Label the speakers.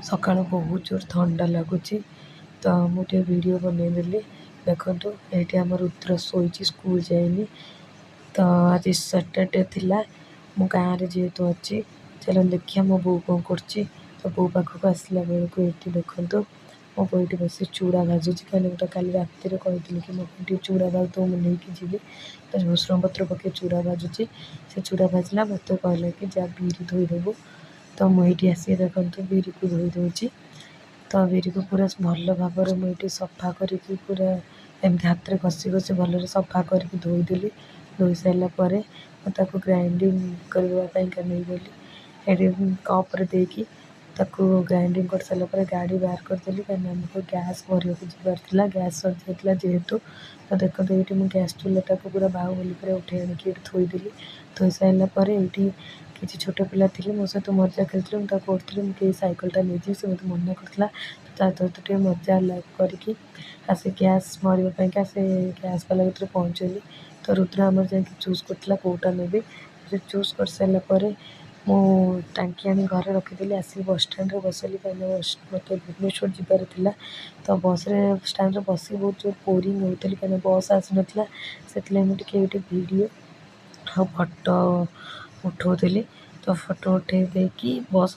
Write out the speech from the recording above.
Speaker 1: सकाळ बहुत जोर ठंडा लगुच तो मुझे वीडियो बनईदेली। देखो ये आम रुद्र शोची स्कूल जाइनी तो आज सैटरडे थिला मु गाँव में जेहेतु अच्छी चलो देखिए मो बो कौन कर तो बो पाखक आसला बेलू ये देखो मो बो ये बस चूड़ा भाजुची कहीं मुझे काली राति कही कि मो चूड़ा भाज तो मुझे नहीं जी तो भूसुंग पत्र पकड़ चूड़ा भाजुची से चूड़ा भाजला मत कहला कि जा बीरी धोईदेबू तो मुझे आसी देखो बीरी को धोई दूची तो बीरी को पूरा भल भाव मुझे सफा करी पूरा एमती हाथ में घसी घसी भल सफा करके धोईदेली। धोई सारापर मुझे ग्राइंडिंग करने नहीं गली ये कप्रे देकी ग्राइंडिंग कर सारापर गाड़ी बाहर करदेली कहीं आमको गैस भर जीवार गैस सर जाता जेहेतु तो देखो ये मुझे गैस चूल्हा को पूरा बाहुबली पूरा उठे आणिकी थोईदेली। थोई सारापर ये किसी छोट पिला थे मो सहित मजा खेलते मुझे कहती मुझे सैकलटा नहीं से मत मना करता तो मजा करके आसे गैस मरवाई से गैस वाला भर पहुँचली तो रुद्र आमर जा चूज करता कौटा ने चूज कर सारापर मु टांकी आनी घर रखीदी आसिक बस स्टाण्ड बसली कहीं मत भुवनेश्वर जीवार था तो बस स्टाण्ड बस बहुत जोर बोरिंग होती कहीं बस आसी नाला से मुझे वीडियो आ फोटो उठाऊली तो फोटो उठे देकी बस